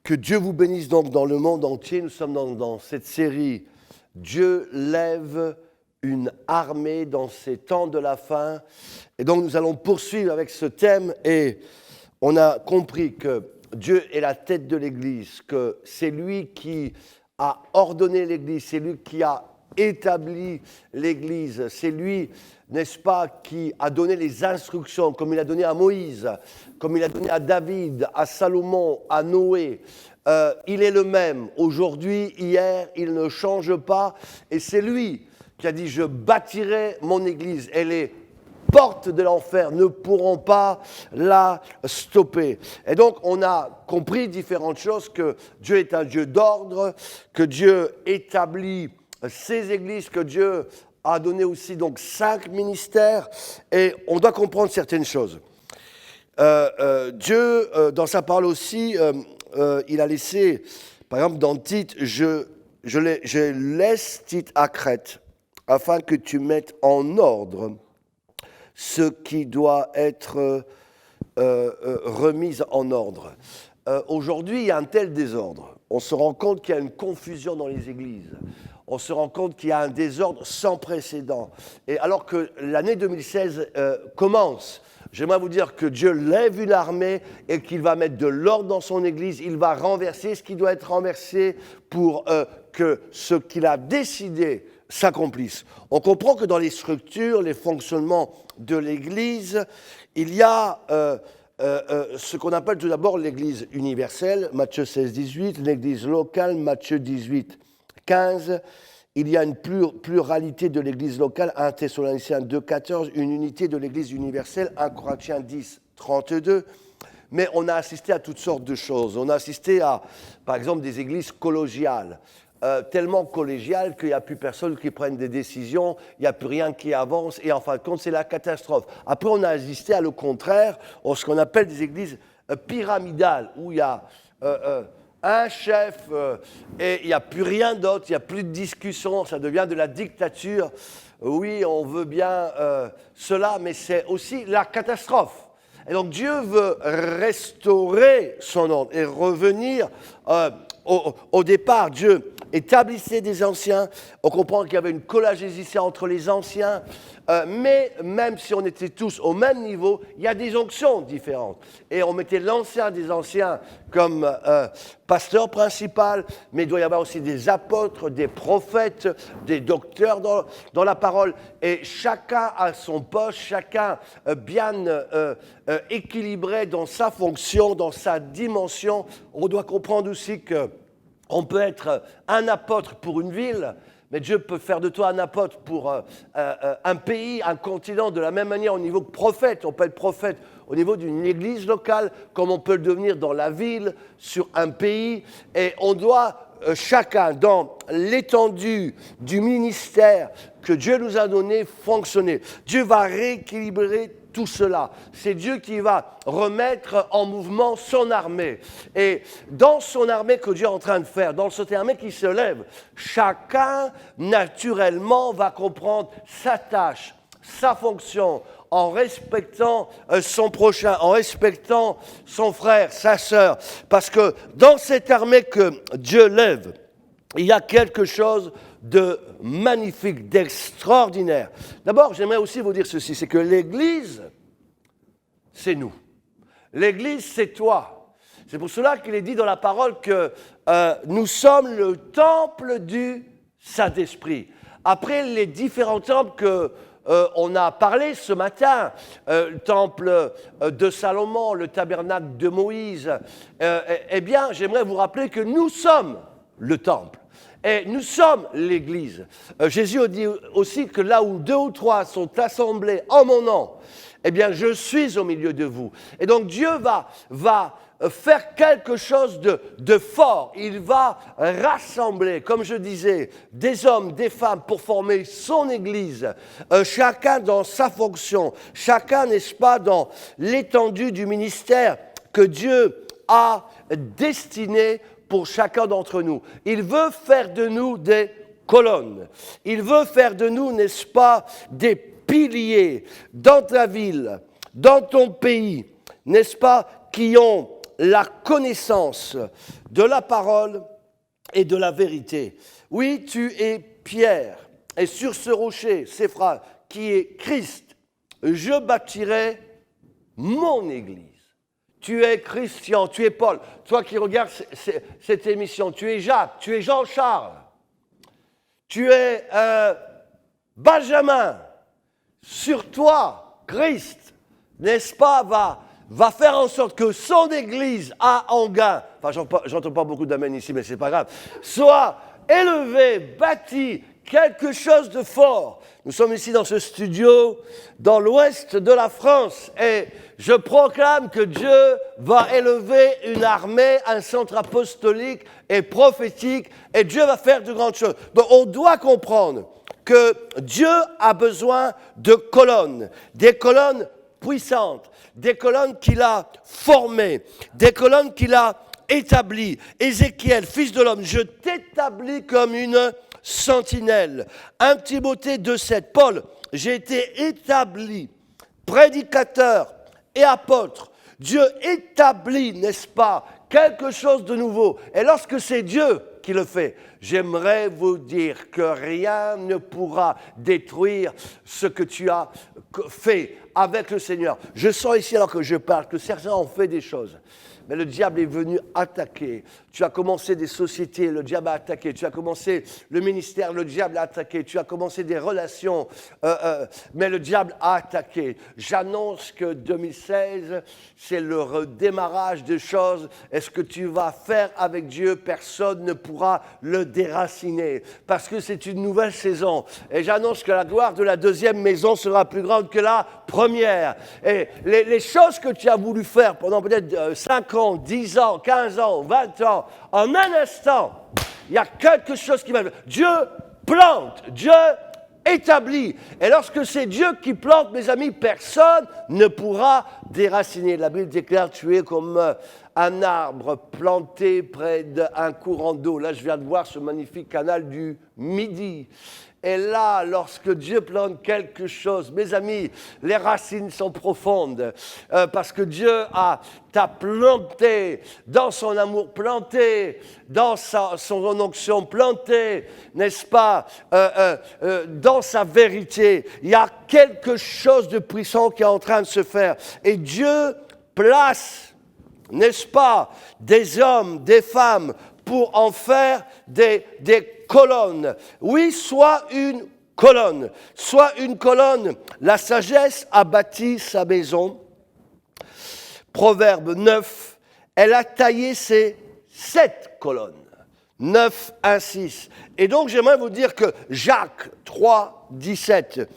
Que Dieu vous bénisse donc dans le monde entier. Nous sommes dans cette série « Dieu lève une armée dans ces temps de la fin ». Et donc nous allons poursuivre avec ce thème et on a compris que Dieu est la tête de l'Église, que c'est lui qui a ordonné l'Église, c'est lui qui a établi l'Église, c'est lui, n'est-ce pas, qui a donné les instructions, comme il a donné à Moïse, comme il a donné à David, à Salomon, à Noé. Il est le même, aujourd'hui, hier, il ne change pas, et c'est lui qui a dit « Je bâtirai mon Église ». Et les portes de l'enfer ne pourront pas la stopper. Et donc, on a compris différentes choses, que Dieu est un Dieu d'ordre, que Dieu établit ses églises, que Dieu a donné aussi donc 5 ministères, et on doit comprendre certaines choses. Dieu, dans sa parole aussi, il a laissé, par exemple dans Tite, je laisse Tite à Crète, afin que tu mettes en ordre ce qui doit être remis en ordre. Aujourd'hui, il y a un tel désordre. On se rend compte qu'il y a une confusion dans les églises. On se rend compte qu'il y a un désordre sans précédent. Et alors que l'année 2016 commence, j'aimerais vous dire que Dieu lève une armée et qu'il va mettre de l'ordre dans son Église. Il va renverser ce qui doit être renversé pour que ce qu'il a décidé s'accomplisse. On comprend que dans les structures, les fonctionnements de l'Église, il y a ce qu'on appelle tout d'abord l'Église universelle, Matthieu 16, 18, l'Église locale, Matthieu 18, 15. Il y a une pluralité de l'Église locale, 1 Thessaloniciens 2, 14, une unité de l'Église universelle, 1 Corinthiens 10, 32. Mais on a assisté à toutes sortes de choses. On a assisté à, par exemple, des églises collégiales. Tellement collégiales qu'il n'y a plus personne qui prenne des décisions, il n'y a plus rien qui avance, et en fin de compte, c'est la catastrophe. Après, on a assisté à le contraire, ce qu'on appelle des églises pyramidales, où il y a un chef et il n'y a plus rien d'autre, il n'y a plus de discussion, ça devient de la dictature. Oui, on veut bien cela, mais c'est aussi la catastrophe. Et donc Dieu veut restaurer son ordre et revenir au départ. Dieu établissait des anciens. On comprend qu'il y avait une collagésie entre les anciens. Mais même si on était tous au même niveau, il y a des onctions différentes. Et on mettait l'ancien des anciens comme pasteur principal, mais il doit y avoir aussi des apôtres, des prophètes, des docteurs dans la parole. Et chacun a son poste, chacun bien équilibré dans sa fonction, dans sa dimension. On doit comprendre aussi qu'on peut être un apôtre pour une ville, mais Dieu peut faire de toi un apôtre pour un pays, un continent, de la même manière au niveau de prophète. On peut être prophète au niveau d'une église locale, comme on peut le devenir dans la ville, sur un pays. Et on doit chacun, dans l'étendue du ministère que Dieu nous a donné, fonctionner. Dieu va rééquilibrer tout cela. C'est Dieu qui va remettre en mouvement son armée. Et dans son armée que Dieu est en train de faire, dans cette armée qui se lève, chacun, naturellement, va comprendre sa tâche, sa fonction, en respectant son prochain, en respectant son frère, sa sœur. Parce que dans cette armée que Dieu lève, il y a quelque chose de magnifique, d'extraordinaire. D'abord, j'aimerais aussi vous dire ceci, c'est que l'Église, c'est nous. L'Église, c'est toi. C'est pour cela qu'il est dit dans la parole que nous sommes le temple du Saint-Esprit. Après les différents temples qu'on a parlé ce matin, le temple de Salomon, le tabernacle de Moïse, eh bien, j'aimerais vous rappeler que nous sommes le temple. Et nous sommes l'Église. Jésus dit aussi que là où 2 ou 3 sont assemblés en mon nom, eh bien, je suis au milieu de vous. Et donc, Dieu va faire quelque chose de fort. Il va rassembler, comme je disais, des hommes, des femmes pour former son Église. Chacun dans sa fonction. Chacun, n'est-ce pas, dans l'étendue du ministère que Dieu a destiné pour chacun d'entre nous. Il veut faire de nous des colonnes. Il veut faire de nous, n'est-ce pas, des piliers dans ta ville, dans ton pays, n'est-ce pas, qui ont la connaissance de la parole et de la vérité. Oui, tu es Pierre, et sur ce rocher, ces phrases, qui est Christ, je bâtirai mon Église. Tu es Christian, tu es Paul, toi qui regardes cette émission, tu es Jacques, tu es Jean-Charles, tu es Benjamin. Sur toi, Christ, n'est-ce pas, va faire en sorte que son Église à Enghien, enfin j'entends pas beaucoup d'amen ici, mais c'est pas grave, soit élevée, bâtie, quelque chose de fort. Nous sommes ici dans ce studio, dans l'ouest de la France, et je proclame que Dieu va élever une armée, un centre apostolique et prophétique, et Dieu va faire de grandes choses. Donc on doit comprendre que Dieu a besoin de colonnes, des colonnes puissantes, des colonnes qu'il a formées, des colonnes qu'il a établies. Ézéchiel, fils de l'homme, je t'établis comme une sentinelle. 1 Timothée 2,7, Paul, j'ai été établi prédicateur et apôtre. Dieu établit, n'est-ce pas, quelque chose de nouveau. Et lorsque c'est Dieu qui le fait, j'aimerais vous dire que rien ne pourra détruire ce que tu as fait avec le Seigneur. Je sens ici, alors que je parle, que certains ont fait des choses. Mais le diable est venu attaquer. Tu as commencé des sociétés, le diable a attaqué. Tu as commencé le ministère, le diable a attaqué. Tu as commencé des relations, mais le diable a attaqué. J'annonce que 2016, c'est le redémarrage des choses. Et ce que tu vas faire avec Dieu, personne ne pourra le déraciner. Parce que c'est une nouvelle saison. Et j'annonce que la gloire de la deuxième maison sera plus grande que la première. Et les choses que tu as voulu faire pendant peut-être 5 ans, 10 ans, 15 ans, 20 ans, en un instant, il y a quelque chose qui va... Dieu plante, Dieu établit. Et lorsque c'est Dieu qui plante, mes amis, personne ne pourra déraciner. La Bible déclare, tu es comme un arbre planté près d'un courant d'eau. Là, je viens de voir ce magnifique canal du Midi. Et là, lorsque Dieu plante quelque chose, mes amis, les racines sont profondes, parce que Dieu t'a planté dans son amour, planté dans son onction, planté, n'est-ce pas, dans sa vérité. Il y a quelque chose de puissant qui est en train de se faire. Et Dieu place, n'est-ce pas, des hommes, des femmes, pour en faire des colonnes. Oui, soit une colonne. La sagesse a bâti sa maison. Proverbe 9, elle a taillé ses 7 colonnes. 9, 1, 6. Et donc, j'aimerais vous dire que Jacques 3, 17,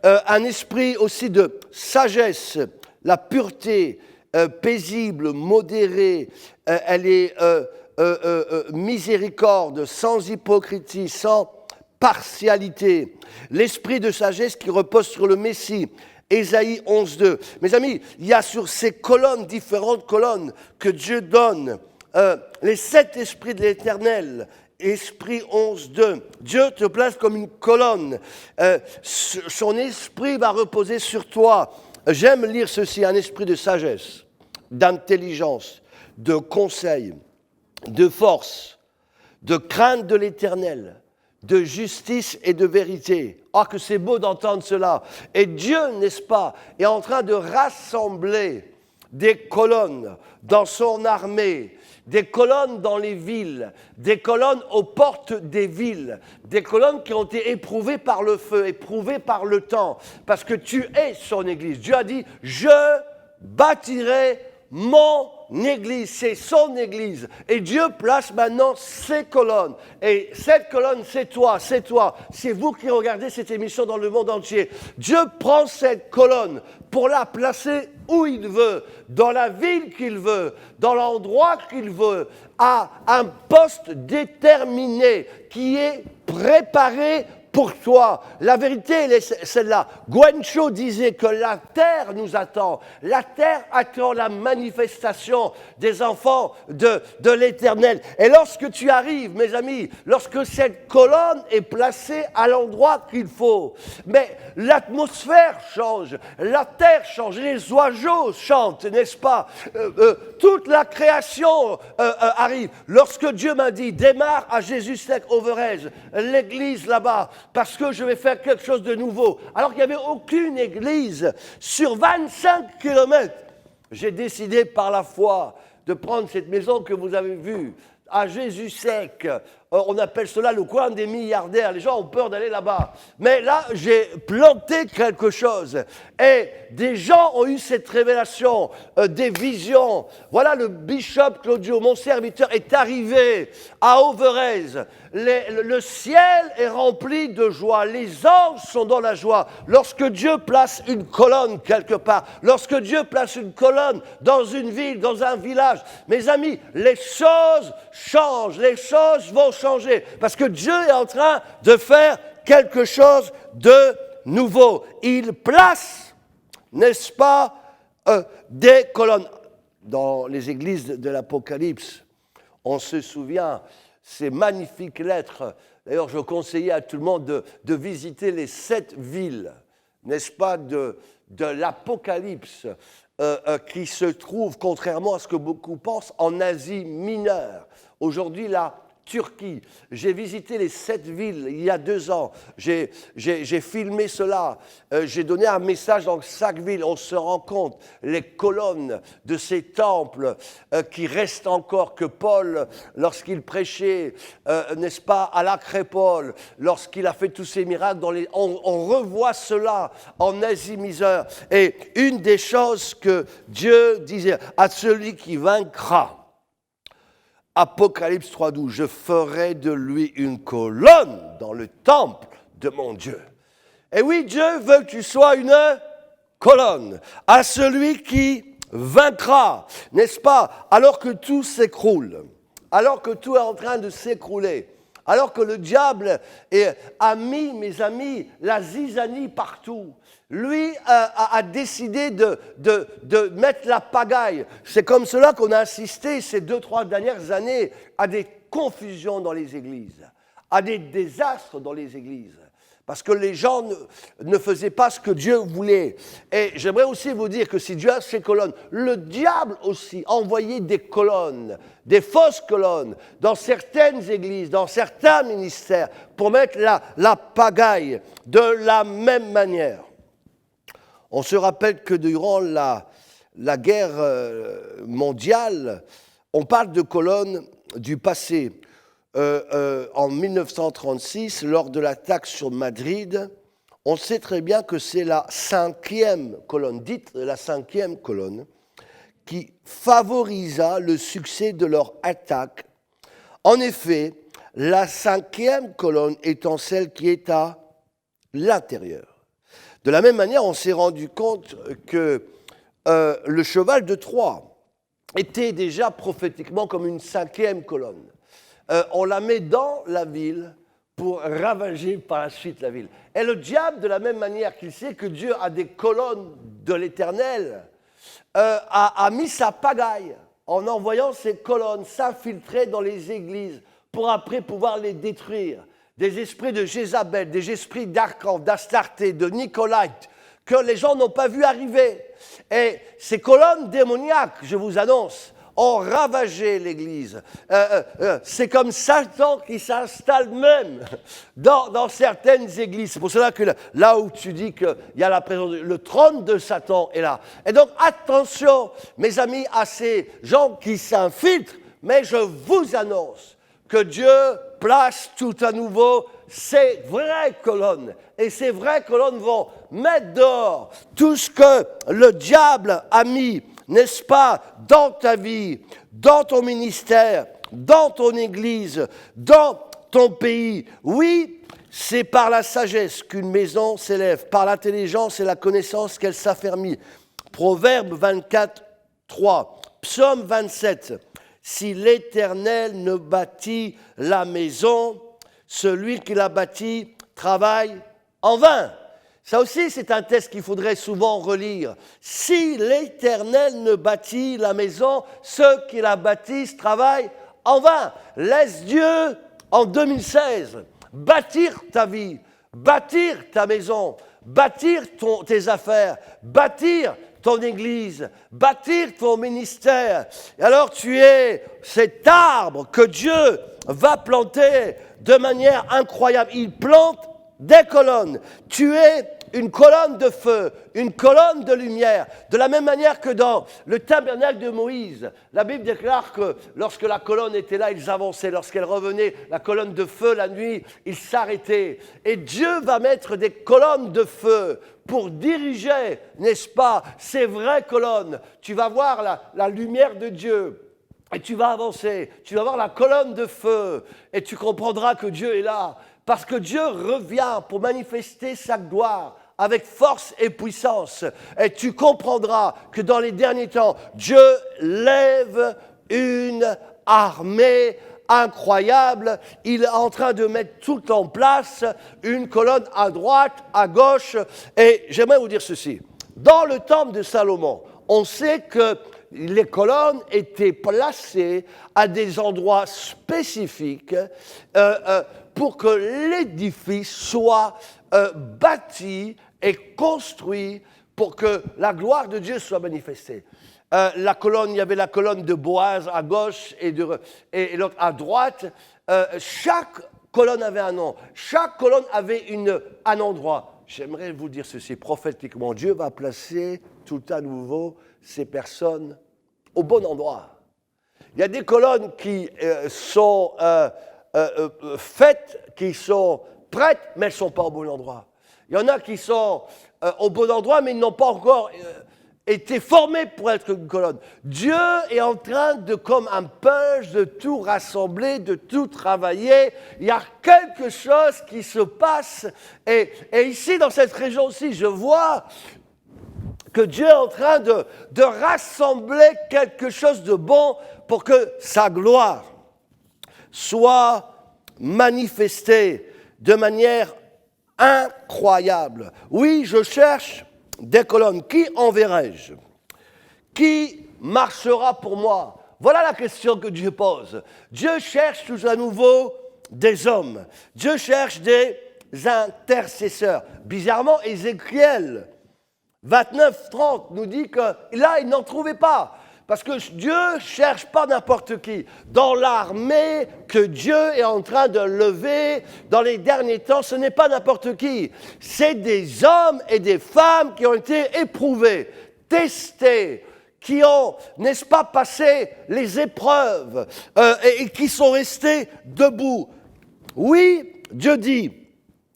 un esprit aussi de sagesse, la pureté, paisible, modérée, elle est... miséricorde, sans hypocrisie, sans partialité, l'esprit de sagesse qui repose sur le Messie. Ésaïe 11.2. Mes amis, il y a sur ces colonnes, différentes colonnes que Dieu donne, les 7 esprits de l'Éternel. Esprit 11.2. Dieu te place comme une colonne. Son esprit va reposer sur toi. J'aime lire ceci, un esprit de sagesse, d'intelligence, de conseil, de force, de crainte de l'Éternel, de justice et de vérité. Ah, que c'est beau d'entendre cela. Et Dieu, n'est-ce pas, est en train de rassembler des colonnes dans son armée, des colonnes dans les villes, des colonnes aux portes des villes, des colonnes qui ont été éprouvées par le feu, éprouvées par le temps, parce que tu es son Église. Dieu a dit, je bâtirai mon Église, c'est son Église. Et Dieu place maintenant ses colonnes. Et cette colonne, c'est toi. C'est vous qui regardez cette émission dans le monde entier. Dieu prend cette colonne pour la placer où il veut, dans la ville qu'il veut, dans l'endroit qu'il veut, à un poste déterminé qui est préparé pour pour toi. La vérité, elle est celle-là. Gwen Cho disait que la terre nous attend. La terre attend la manifestation des enfants de l'Éternel. Et lorsque tu arrives, mes amis, lorsque cette colonne est placée à l'endroit qu'il faut, mais l'atmosphère change, la terre change, les oiseaux chantent, n'est-ce pas? Toute la création arrive. Lorsque Dieu m'a dit, démarre à Jésus-Sec Overez, l'église là-bas, parce que je vais faire quelque chose de nouveau. Alors qu'il n'y avait aucune église sur 25 kilomètres. J'ai décidé par la foi de prendre cette maison que vous avez vue, à Jésus-Sec. On appelle cela le coin des milliardaires. Les gens ont peur d'aller là-bas. Mais là, j'ai planté quelque chose. Et des gens ont eu cette révélation, des visions. Voilà, le bishop Claudio, mon serviteur, est arrivé à Overez. Le ciel est rempli de joie. Les anges sont dans la joie. Lorsque Dieu place une colonne quelque part, lorsque Dieu place une colonne dans une ville, dans un village, mes amis, les choses changent. Les choses vont changer. Parce que Dieu est en train de faire quelque chose de nouveau. Il place, n'est-ce pas, des colonnes. Dans les églises de l'Apocalypse, on se souvient ces magnifiques lettres. D'ailleurs, je conseillais à tout le monde de visiter les 7 villes, n'est-ce pas, de l'Apocalypse, qui se trouvent, contrairement à ce que beaucoup pensent, en Asie mineure. Aujourd'hui, la Turquie. J'ai visité les 7 villes il y a 2 ans. J'ai filmé cela. J'ai donné un message dans chaque ville. On se rend compte, les colonnes de ces temples qui restent encore, que Paul, lorsqu'il prêchait, n'est-ce pas, à l'Acrépole, lorsqu'il a fait tous ces miracles, on revoit cela en Asie mineure. Et une des choses que Dieu disait à celui qui vaincra, Apocalypse 3.12, je ferai de lui une colonne dans le temple de mon Dieu. Et oui, Dieu veut que tu sois une colonne à celui qui vaincra, n'est-ce pas? Alors que tout s'écroule, alors que tout est en train de s'écrouler, alors que le diable a mis, mes amis, la zizanie partout. Lui a décidé de mettre la pagaille. C'est comme cela qu'on a assisté ces 2-3 dernières années à des confusions dans les églises, à des désastres dans les églises. Parce que les gens ne faisaient pas ce que Dieu voulait. Et j'aimerais aussi vous dire que si Dieu a ces colonnes, le diable aussi a envoyé des colonnes, des fausses colonnes, dans certaines églises, dans certains ministères, pour mettre la pagaille de la même manière. On se rappelle que durant la guerre mondiale, on parle de colonnes du passé. En 1936, lors de l'attaque sur Madrid, on sait très bien que c'est la 5e colonne, dite la 5e colonne, qui favorisa le succès de leur attaque. En effet, la 5e colonne étant celle qui est à l'intérieur. De la même manière, on s'est rendu compte que le cheval de Troie était déjà prophétiquement comme une 5e colonne. On la met dans la ville pour ravager par la suite la ville. Et le diable, de la même manière qu'il sait que Dieu a des colonnes de l'Éternel, a mis sa pagaille en envoyant ces colonnes s'infiltrer dans les églises pour après pouvoir les détruire. Des esprits de Jézabel, des esprits d'Arcan, d'Astarté, de Nicolaïte, que les gens n'ont pas vu arriver. Et ces colonnes démoniaques, je vous annonce, ont ravagé l'Église. C'est comme Satan qui s'installe même dans certaines églises. C'est pour cela que là où tu dis qu'il y a la présence, le trône de Satan est là. Et donc attention, mes amis, à ces gens qui s'infiltrent, mais je vous annonce que Dieu place tout à nouveau ces vraies colonnes. Et ces vraies colonnes vont mettre dehors tout ce que le diable a mis, n'est-ce pas, dans ta vie, dans ton ministère, dans ton église, dans ton pays. Oui, c'est par la sagesse qu'une maison s'élève, par l'intelligence et la connaissance qu'elle s'affermit. Proverbe 24, 3, Psaume 27. Si l'Éternel ne bâtit la maison, celui qui la bâtit travaille en vain. Ça aussi, c'est un texte qu'il faudrait souvent relire. Si l'Éternel ne bâtit la maison, ceux qui la bâtissent travaillent en vain. Laisse Dieu, en 2016, bâtir ta vie, bâtir ta maison, bâtir tes affaires, bâtir ton église, bâtir ton ministère. Et alors tu es cet arbre que Dieu va planter de manière incroyable. Il plante des colonnes. Tu es une colonne de feu, une colonne de lumière. De la même manière que dans le tabernacle de Moïse, la Bible déclare que lorsque la colonne était là, ils avançaient. Lorsqu'elle revenait, la colonne de feu, la nuit, ils s'arrêtaient. Et Dieu va mettre des colonnes de feu pour diriger, n'est-ce pas, ces vraies colonnes. Tu vas voir la lumière de Dieu. Et tu vas avancer, tu vas voir la colonne de feu et tu comprendras que Dieu est là. Parce que Dieu revient pour manifester sa gloire avec force et puissance. Et tu comprendras que dans les derniers temps, Dieu lève une armée incroyable. Il est en train de mettre tout en place, une colonne à droite, à gauche. Et j'aimerais vous dire ceci. Dans le temple de Salomon, on sait que les colonnes étaient placées à des endroits spécifiques pour que l'édifice soit bâti et construit pour que la gloire de Dieu soit manifestée. La colonne, il y avait la colonne de Boaz à gauche et l'autre à droite. Chaque colonne avait un nom. Chaque colonne avait un endroit. J'aimerais vous dire ceci prophétiquement. Dieu va placer tout à nouveau ces personnes au bon endroit. Il y a des colonnes qui sont faites, qui sont prêtes, mais elles ne sont pas au bon endroit. Il y en a qui sont au bon endroit, mais ils n'ont pas encore été formés pour être une colonne. Dieu est en train de, comme un punch, de tout rassembler, de tout travailler. Il y a quelque chose qui se passe. Et ici, dans cette région aussi, je vois que Dieu est en train de rassembler quelque chose de bon pour que sa gloire soit manifestée de manière incroyable. Oui, je cherche des colonnes. Qui enverrai-je? Qui marchera pour moi? Voilà la question que Dieu pose. Dieu cherche tout à nouveau des hommes. Dieu cherche des intercesseurs. Bizarrement, Ézéchiel 29-30 nous dit que là, il n'en trouvait pas. Parce que Dieu ne cherche pas n'importe qui. Dans l'armée que Dieu est en train de lever dans les derniers temps, ce n'est pas n'importe qui. C'est des hommes et des femmes qui ont été éprouvés, testés, qui ont, n'est-ce pas, passé les épreuves et qui sont restés debout. Oui, Dieu dit,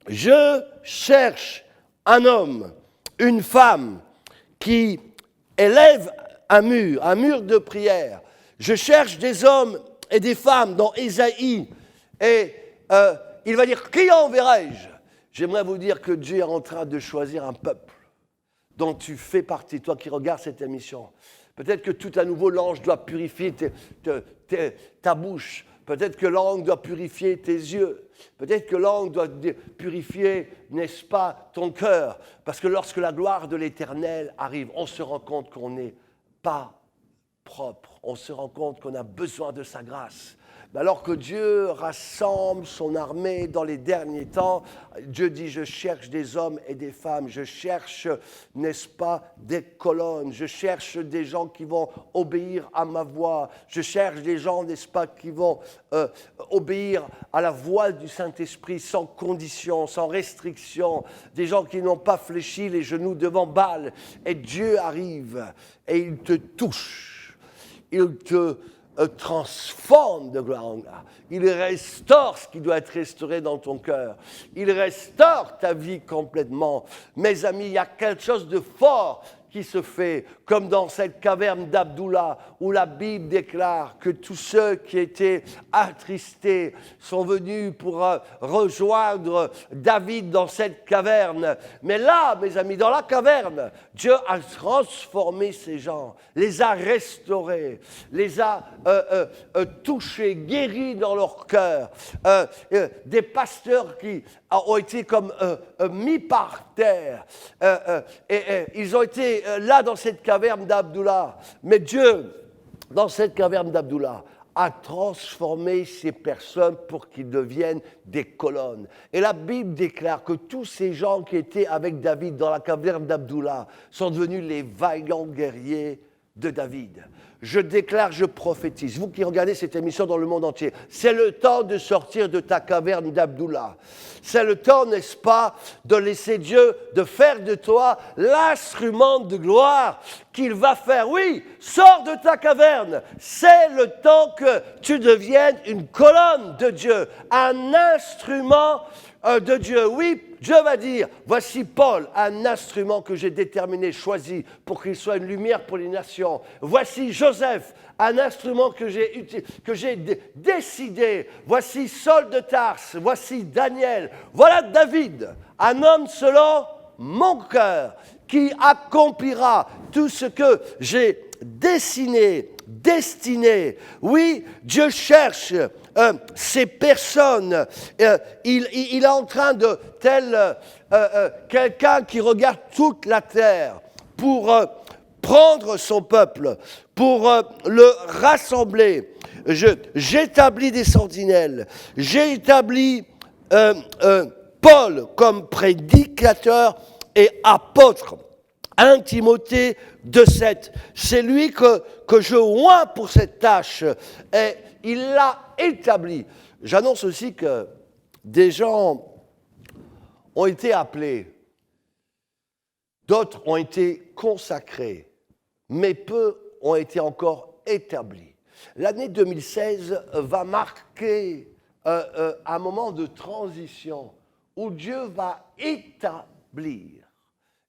je cherche un homme, une femme qui élève un mur de prière. Je cherche des hommes et des femmes dans Ésaïe. Et il va dire, qui enverrai-je? J'aimerais vous dire que Dieu est en train de choisir un peuple dont tu fais partie, toi qui regardes cette émission. Peut-être que tout à nouveau, l'ange doit purifier ta bouche. Peut-être que l'ange doit purifier tes yeux. Peut-être que l'ange doit purifier, n'est-ce pas, ton cœur. Parce que lorsque la gloire de l'Éternel arrive, on se rend compte qu'on n'est pas propre. On se rend compte qu'on a besoin de sa grâce. Mais alors que Dieu rassemble son armée dans les derniers temps, Dieu dit, je cherche des hommes et des femmes, je cherche, n'est-ce pas, des colonnes, je cherche des gens qui vont obéir à ma voix, je cherche des gens, n'est-ce pas, qui vont obéir à la voix du Saint-Esprit sans condition, sans restriction, des gens qui n'ont pas fléchi les genoux devant Baal. Et Dieu arrive et il te touche, il te transforme de gloire en gloire. Il restaure ce qui doit être restauré dans ton cœur. Il restaure ta vie complètement. Mes amis, il y a quelque chose de fort qui se fait, comme dans cette caverne d'Abdullah, où la Bible déclare que tous ceux qui étaient attristés sont venus pour rejoindre David dans cette caverne. Mais là, mes amis, dans la caverne, Dieu a transformé ces gens, les a restaurés, les a touchés, guéris dans leur cœur. Des pasteurs qui ont été comme mis par terre. Et ils ont été là dans cette caverne d'Abdullah. Mais Dieu, dans cette caverne d'Abdullah, a transformé ces personnes pour qu'ils deviennent des colonnes. Et la Bible déclare que tous ces gens qui étaient avec David dans la caverne d'Abdullah sont devenus les vaillants guerriers de David. Je déclare, je prophétise. Vous qui regardez cette émission dans le monde entier, c'est le temps de sortir de ta caverne d'Abdullah. C'est le temps, n'est-ce pas, de laisser Dieu, de faire de toi l'instrument de gloire qu'il va faire. Oui, sors de ta caverne. C'est le temps que tu deviennes une colonne de Dieu, un instrument de Dieu. Oui, Dieu va dire, voici Paul, un instrument que j'ai déterminé, choisi pour qu'il soit une lumière pour les nations. Voici Joseph, un instrument que j'ai décidé. Voici Saul de Tarse, voici Daniel. Voilà David, un homme selon mon cœur, qui accomplira tout ce que j'ai destiné. Oui, Dieu cherche ces personnes. Il est en train de, tel quelqu'un qui regarde toute la terre pour prendre son peuple, pour le rassembler. J'établis des sentinelles. J'ai établi Paul comme prédicateur et apôtre. 1 Timothée 2,7. C'est lui que je oins pour cette tâche. Et il l'a établi. J'annonce aussi que des gens ont été appelés, d'autres ont été consacrés, mais peu ont été encore établis. L'année 2016 va marquer un moment de transition où Dieu va établir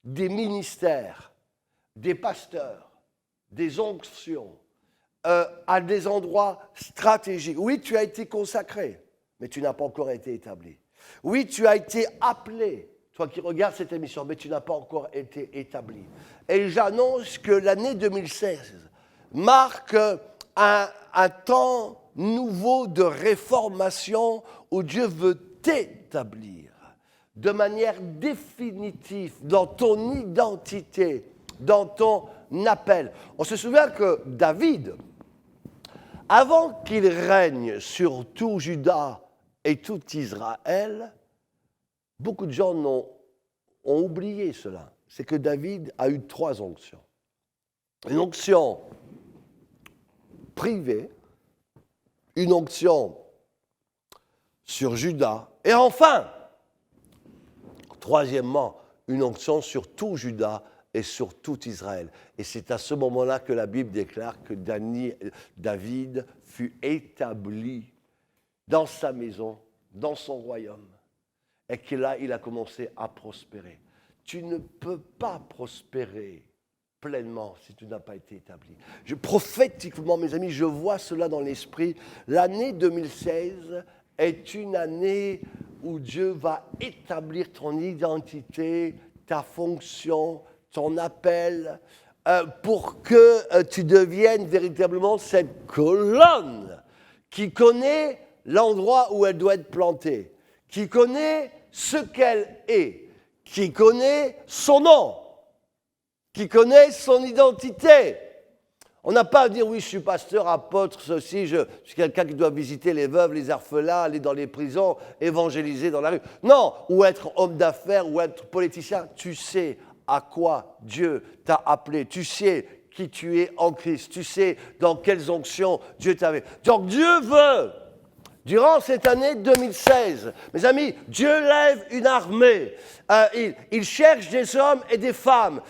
des ministères, des pasteurs, des onctions, à des endroits stratégiques. Oui, tu as été consacré, mais tu n'as pas encore été établi. Oui, tu as été appelé, toi qui regardes cette émission, mais tu n'as pas encore été établi. Et j'annonce que l'année 2016 marque un temps nouveau de réformation où Dieu veut t'établir de manière définitive dans ton identité, dans ton appel. On se souvient que David, avant qu'il règne sur tout Juda et tout Israël, beaucoup de gens ont oublié cela. C'est que David a eu 3 onctions. Une onction privée, une onction sur Juda, et enfin, troisièmement, une onction sur tout Juda et sur tout Israël. Et c'est à ce moment-là que la Bible déclare que David fut établi dans sa maison, dans son royaume, et que là, il a commencé à prospérer. Tu ne peux pas prospérer pleinement si tu n'as pas été établi. Prophétiquement, mes amis, je vois cela dans l'esprit. L'année 2016 est une année où Dieu va établir ton identité, ta fonction, ton appel, pour que tu deviennes véritablement cette colonne qui connaît l'endroit où elle doit être plantée, qui connaît ce qu'elle est, qui connaît son nom, qui connaît son identité. On n'a pas à dire, oui, je suis pasteur, apôtre, ceci, je suis quelqu'un qui doit visiter les veuves, les orphelins, aller dans les prisons, évangéliser dans la rue. Non, ou être homme d'affaires, ou être politicien. Tu sais à quoi Dieu t'a appelé. Tu sais qui tu es en Christ. Tu sais dans quelles onctions Dieu t'avait. Donc Dieu veut Durant cette année 2016, mes amis, Dieu lève une armée. Il cherche des hommes et des femmes.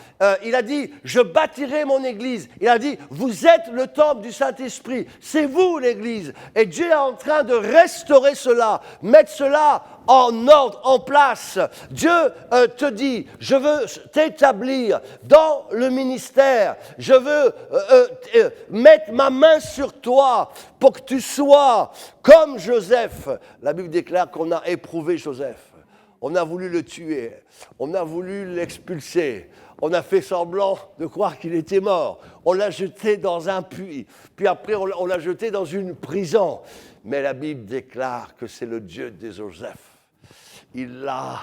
Il a dit, je bâtirai mon église. Il a dit, vous êtes le temple du Saint-Esprit. C'est vous l'église. Et Dieu est en train de restaurer cela, mettre cela en ordre, en place. Dieu te dit, je veux t'établir dans le ministère. Je veux mettre ma main sur toi pour que tu sois comme Joseph. La Bible déclare qu'on a éprouvé Joseph. On a voulu le tuer. On a voulu l'expulser. On a fait semblant de croire qu'il était mort. On l'a jeté dans un puits. Puis après, on l'a jeté dans une prison. Mais la Bible déclare que c'est le Dieu de Joseph. Il l'a,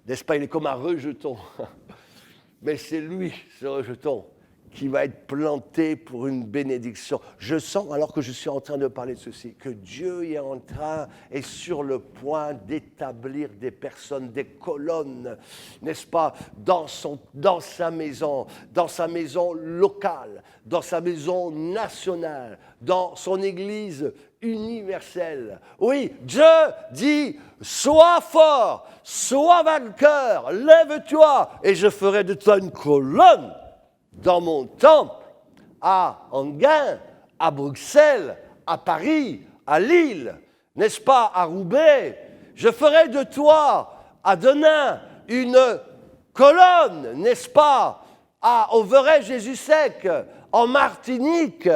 n'est-ce pas, il est comme un rejeton. Mais c'est lui, ce rejeton, qui va être planté pour une bénédiction. Je sens, alors que je suis en train de parler de ceci, que Dieu est sur le point d'établir des personnes, des colonnes, n'est-ce pas, dans sa maison locale, dans sa maison nationale, dans son église universelle. Oui, Dieu dit, sois fort, sois vainqueur, lève-toi, et je ferai de toi une colonne dans mon temple, à Enghien, à Bruxelles, à Paris, à Lille, n'est-ce pas, à Roubaix. Je ferai de toi, à Denain, une colonne, n'est-ce pas, au Verret-Jésus-Sec, en Martinique,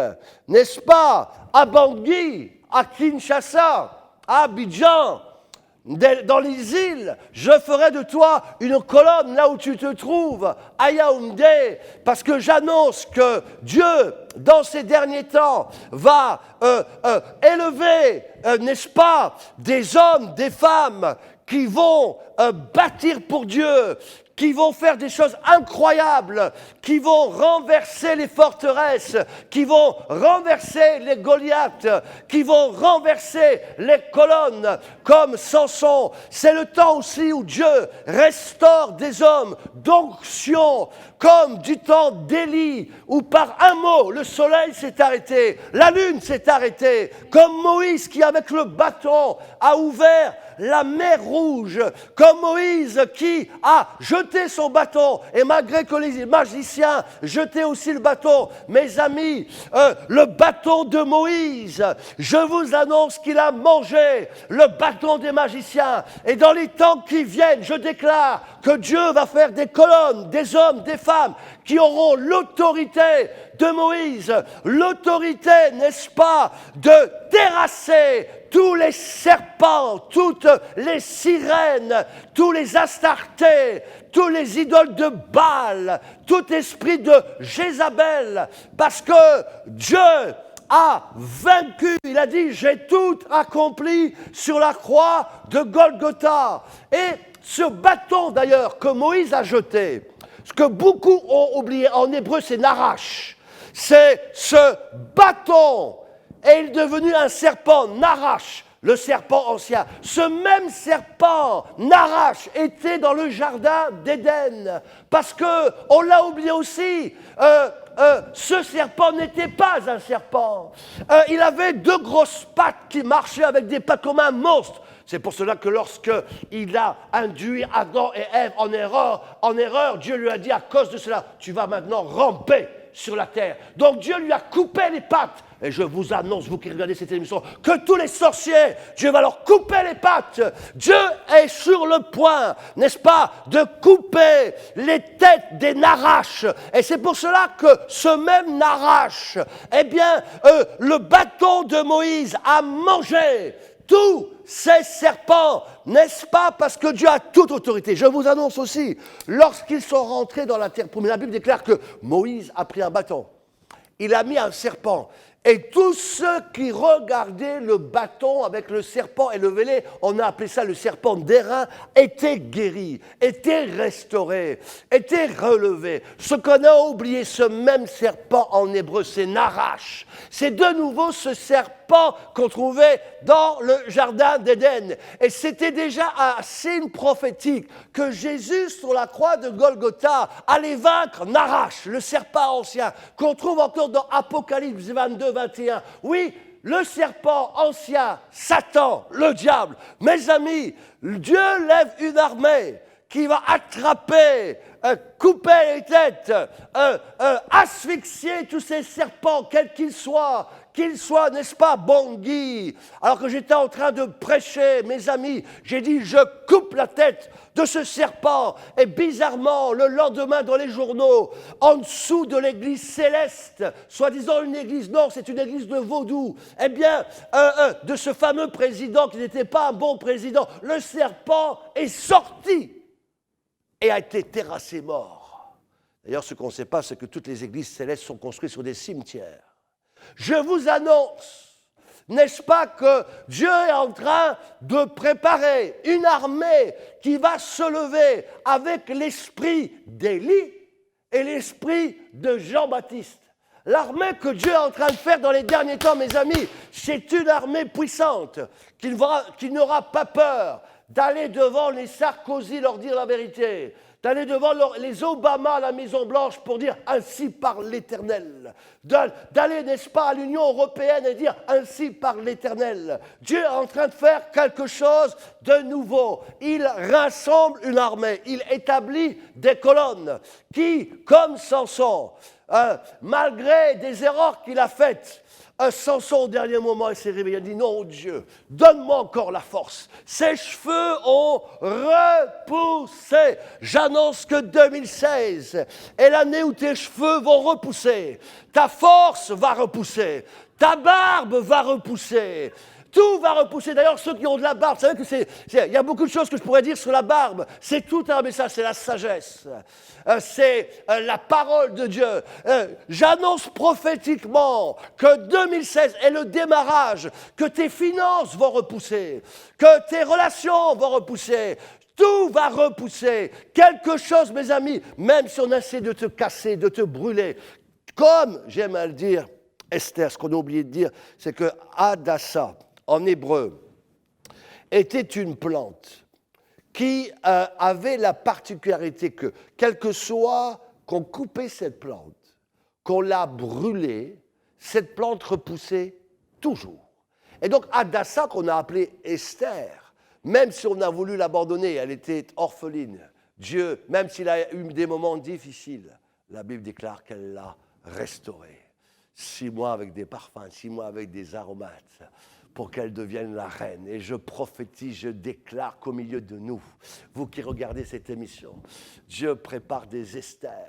n'est-ce pas, à Bangui, à Kinshasa, à Abidjan, dans les îles, je ferai de toi une colonne là où tu te trouves, à Yaoundé, parce que j'annonce que Dieu, dans ces derniers temps, va élever, n'est-ce pas, des hommes, des femmes qui vont bâtir pour Dieu, qui vont faire des choses incroyables, qui vont renverser les forteresses, qui vont renverser les Goliaths, qui vont renverser les colonnes, comme Samson. C'est le temps aussi où Dieu restaure des hommes d'onction, comme du temps d'Élie, où par un mot, le soleil s'est arrêté, la lune s'est arrêtée, comme Moïse qui, avec le bâton, a ouvert la mer Rouge, comme Moïse qui a jeté son bâton, et malgré que les magiciens jetaient aussi le bâton, mes amis, le bâton de Moïse, je vous annonce qu'il a mangé le bâton des magiciens, et dans les temps qui viennent, je déclare que Dieu va faire des colonnes, des hommes, des femmes, qui auront l'autorité de Moïse, l'autorité, n'est-ce pas, de terrasser tous les serpents, toutes les sirènes, tous les Astartés, tous les idoles de Baal, tout esprit de Jézabel, parce que Dieu a vaincu. Il a dit, j'ai tout accompli sur la croix de Golgotha. Et ce bâton d'ailleurs que Moïse a jeté, ce que beaucoup ont oublié, en hébreu c'est Narash, c'est ce bâton, et il est devenu un serpent, Narash, le serpent ancien. Ce même serpent, Narash, était dans le jardin d'Éden, parce qu'on l'a oublié aussi, ce serpent n'était pas un serpent. Il avait deux grosses pattes qui marchaient avec des pattes comme un monstre. C'est pour cela que lorsqu'il a induit Adam et Ève en erreur, Dieu lui a dit, à cause de cela, tu vas maintenant ramper sur la terre. Donc Dieu lui a coupé les pattes. Et je vous annonce, vous qui regardez cette émission, que tous les sorciers, Dieu va leur couper les pattes. Dieu est sur le point, n'est-ce pas, de couper les têtes des Narash. Et c'est pour cela que ce même Narash, eh bien, le bâton de Moïse a mangé tous ces serpents, n'est-ce pas, parce que Dieu a toute autorité. Je vous annonce aussi, lorsqu'ils sont rentrés dans la terre promise, la Bible déclare que Moïse a pris un bâton, il a mis un serpent, et tous ceux qui regardaient le bâton avec le serpent élevé, on a appelé ça le serpent d'airain, étaient guéris, étaient restaurés, étaient relevés. Ce qu'on a oublié, ce même serpent en hébreu, c'est Narash. C'est de nouveau ce serpent qu'on trouvait dans le jardin d'Éden. Et c'était déjà un signe prophétique que Jésus, sur la croix de Golgotha, allait vaincre Narash, le serpent ancien, qu'on trouve encore dans Apocalypse 22, 21. Oui, le serpent ancien, Satan, le diable. Mes amis, Dieu lève une armée qui va attraper, couper les têtes, asphyxier tous ces serpents, quels qu'ils soient, n'est-ce pas, Bangui. Alors que j'étais en train de prêcher, mes amis, j'ai dit, je coupe la tête de ce serpent. Et bizarrement, le lendemain dans les journaux, en dessous de l'église céleste, soi-disant une église, non, c'est une église de vaudou, eh bien, de ce fameux président qui n'était pas un bon président, le serpent est sorti et a été terrassé mort. D'ailleurs, ce qu'on ne sait pas, c'est que toutes les églises célestes sont construites sur des cimetières. Je vous annonce, n'est-ce pas, que Dieu est en train de préparer une armée qui va se lever avec l'esprit d'Élie et l'esprit de Jean-Baptiste. L'armée que Dieu est en train de faire dans les derniers temps, mes amis, c'est une armée puissante qui n'aura pas peur d'aller devant les Sarkozy, leur dire la vérité, d'aller devant les Obama à la Maison-Blanche pour dire « ainsi parle l'Éternel », d'aller, n'est-ce pas, à l'Union européenne et dire « ainsi parle l'Éternel ». Dieu est en train de faire quelque chose de nouveau. Il rassemble une armée, il établit des colonnes qui, comme Samson, malgré des erreurs qu'il a faites, Samson, au dernier moment, il s'est réveillé, il a dit « Non, Dieu, donne-moi encore la force. » Ses cheveux ont repoussé. J'annonce que 2016 est l'année où tes cheveux vont repousser. Ta force va repousser. Ta barbe va repousser. Tout va repousser. D'ailleurs, ceux qui ont de la barbe, vous savez que il y a beaucoup de choses que je pourrais dire sur la barbe. C'est tout un message, c'est la sagesse. C'est la parole de Dieu. J'annonce prophétiquement que 2016 est le démarrage, que tes finances vont repousser, que tes relations vont repousser. Tout va repousser. Quelque chose, mes amis, même si on essaie de te casser, de te brûler, comme j'aime à le dire, Esther, ce qu'on a oublié de dire, c'est que Hadassah, en hébreu, était une plante qui avait la particularité que, quel que soit qu'on coupait cette plante, qu'on la brûlait, cette plante repoussait toujours. Et donc Hadassah, qu'on a appelée Esther, même si on a voulu l'abandonner, elle était orpheline, Dieu, même s'il a eu des moments difficiles, la Bible déclare qu'elle l'a restaurée. 6 mois avec des parfums, 6 mois avec des aromates, pour qu'elle devienne la reine. Et je prophétise, je déclare qu'au milieu de nous, vous qui regardez cette émission, Dieu prépare des Esther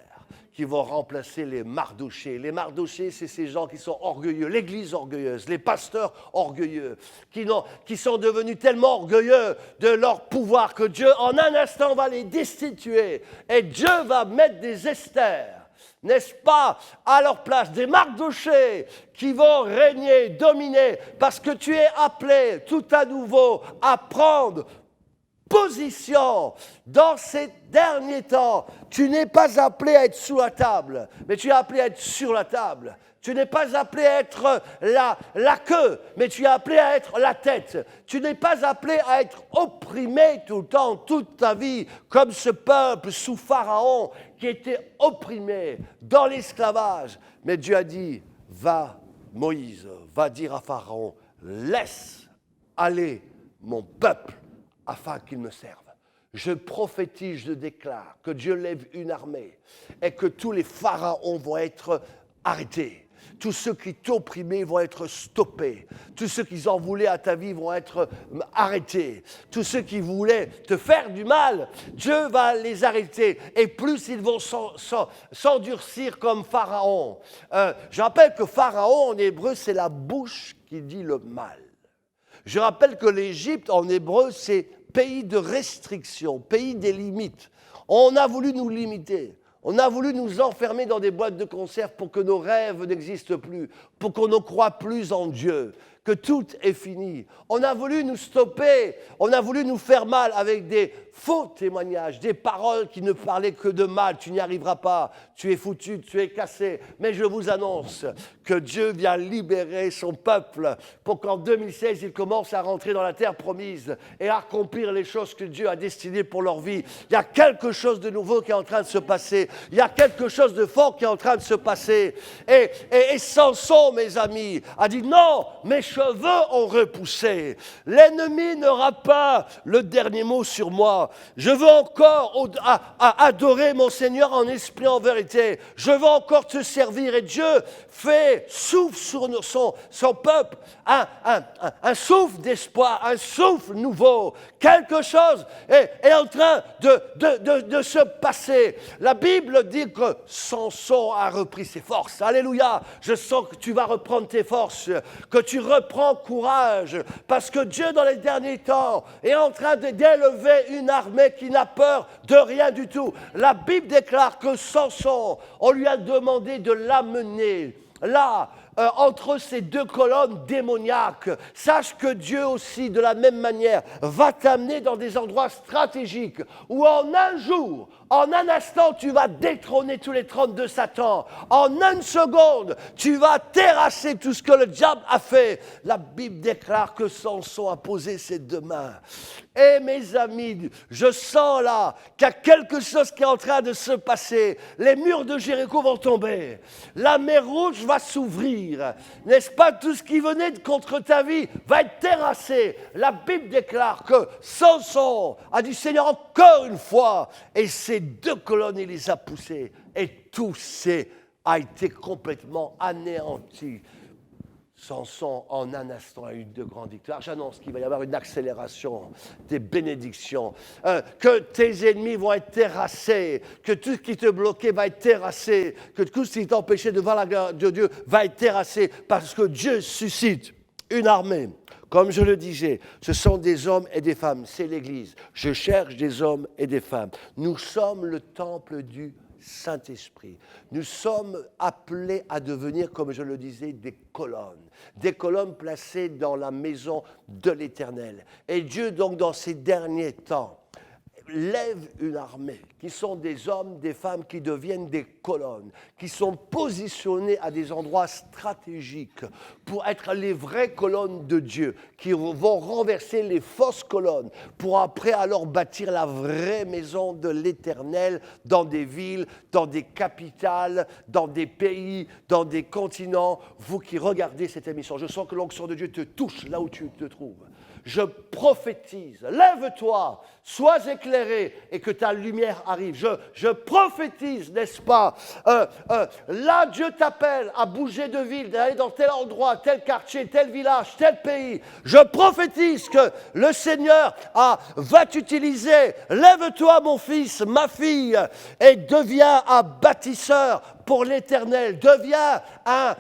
qui vont remplacer les Mardochés. Les Mardochés, c'est ces gens qui sont orgueilleux, l'Église orgueilleuse, les pasteurs orgueilleux, qui sont devenus tellement orgueilleux de leur pouvoir que Dieu, en un instant, va les destituer. Et Dieu va mettre des Esther, n'est-ce pas, à leur place, des Mardochés qui vont régner, dominer, parce que tu es appelé tout à nouveau à prendre position dans ces derniers temps. Tu n'es pas appelé à être sous la table, mais tu es appelé à être sur la table. Tu n'es pas appelé à être la queue, mais tu es appelé à être la tête. Tu n'es pas appelé à être opprimé tout le temps, toute ta vie, comme ce peuple sous Pharaon qui était opprimé dans l'esclavage. Mais Dieu a dit, va, Moïse, va dire à Pharaon, laisse aller mon peuple afin qu'il me serve. Je prophétise, je déclare que Dieu lève une armée et que tous les pharaons vont être arrêtés. Tous ceux qui t'opprimaient vont être stoppés. Tous ceux qui en voulaient à ta vie vont être arrêtés. Tous ceux qui voulaient te faire du mal, Dieu va les arrêter. Et plus ils vont s'endurcir comme Pharaon. Je rappelle que Pharaon en hébreu, c'est la bouche qui dit le mal. Je rappelle que l'Égypte en hébreu, c'est pays de restriction, pays des limites. On a voulu nous limiter. On a voulu nous enfermer dans des boîtes de conserve pour que nos rêves n'existent plus, pour qu'on ne croie plus en Dieu, que tout est fini. On a voulu nous stopper, on a voulu nous faire mal avec des faux témoignages, des paroles qui ne parlaient que de mal. Tu n'y arriveras pas, tu es foutu, tu es cassé. Mais je vous annonce que Dieu vient libérer son peuple pour qu'en 2016, il commence à rentrer dans la terre promise et à accomplir les choses que Dieu a destinées pour leur vie. Il y a quelque chose de nouveau qui est en train de se passer. Il y a quelque chose de fort qui est en train de se passer. Et Samson, non, mes amis, a dit non, mes cheveux ont repoussé. L'ennemi n'aura pas le dernier mot sur moi. Je veux encore adorer mon Seigneur en esprit, en vérité. Je veux encore te servir. Et Dieu souffle sur son peuple un souffle d'espoir, un souffle nouveau. Quelque chose est en train de se passer. La Bible dit que Samson a repris ses forces. Alléluia. Je sens que tu vas reprendre tes forces, que tu reprends courage, parce que Dieu, dans les derniers temps, est en train d'élever une armée qui n'a peur de rien du tout. La Bible déclare que Samson, on lui a demandé de l'amener là, entre ces deux colonnes démoniaques. Sache que Dieu aussi, de la même manière, va t'amener dans des endroits stratégiques où en un jour, en un instant, tu vas détrôner tous les trônes de Satan. En une seconde, tu vas terrasser tout ce que le diable a fait. La Bible déclare que Samson a posé ses deux mains. Et mes amis, je sens là qu'il y a quelque chose qui est en train de se passer. Les murs de Jéricho vont tomber. La mer Rouge va s'ouvrir. N'est-ce pas? Tout ce qui venait contre ta vie va être terrassé. La Bible déclare que Samson a dit Seigneur encore une fois. Et ces deux colonnes, il les a poussées. Et tout a été complètement anéanti. Samson, en un instant, a eu de grandes victoires. J'annonce qu'il va y avoir une accélération des bénédictions, que tes ennemis vont être terrassés, que tout ce qui te bloquait va être terrassé, que tout ce qui t'empêchait de voir la gloire de Dieu va être terrassé, parce que Dieu suscite une armée. Comme je le disais, ce sont des hommes et des femmes, c'est l'Église. Je cherche des hommes et des femmes. Nous sommes le temple du Saint-Esprit. Nous sommes appelés à devenir, comme je le disais, des colonnes placées dans la maison de l'Éternel. Et Dieu, donc, dans ces derniers temps, lève une armée, qui sont des hommes, des femmes qui deviennent des colonnes, qui sont positionnés à des endroits stratégiques pour être les vraies colonnes de Dieu, qui vont renverser les fausses colonnes pour après alors bâtir la vraie maison de l'Éternel dans des villes, dans des capitales, dans des pays, dans des continents. Vous qui regardez cette émission, je sens que l'onction de Dieu te touche là où tu te trouves. Je prophétise, lève-toi, sois éclairé et que ta lumière arrive. Je prophétise, n'est-ce pas? Là, Dieu t'appelle à bouger de ville, d'aller dans tel endroit, tel quartier, tel village, tel pays. Je prophétise que le Seigneur va t'utiliser. Lève-toi, mon fils, ma fille, et deviens un bâtisseur pour l'Éternel, deviens un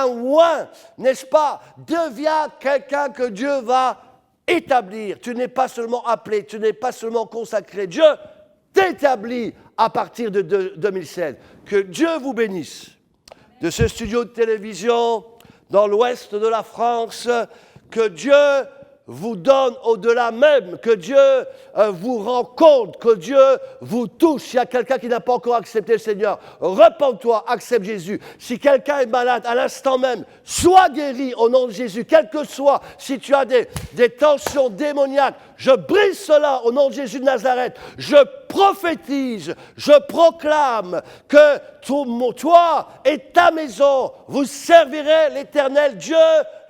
oint, n'est-ce pas? Deviens quelqu'un que Dieu va établir. Tu n'es pas seulement appelé, tu n'es pas seulement consacré. Dieu t'établit à partir de 2016. Que Dieu vous bénisse. De ce studio de télévision, dans l'ouest de la France, que Dieu vous donne au-delà même, que Dieu vous rencontre, que Dieu vous touche. S'il y a quelqu'un qui n'a pas encore accepté le Seigneur, repens-toi, accepte Jésus. Si quelqu'un est malade, à l'instant même, sois guéri au nom de Jésus. Quel que soit, si tu as des tensions démoniaques, je brise cela au nom de Jésus de Nazareth. Je prophétise, je proclame que toi et ta maison, vous servirez l'Éternel. Dieu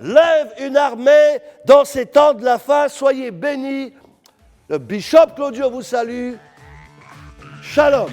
lève une armée dans ces temps de la fin. Soyez bénis. Le bishop Claudio vous salue. Shalom.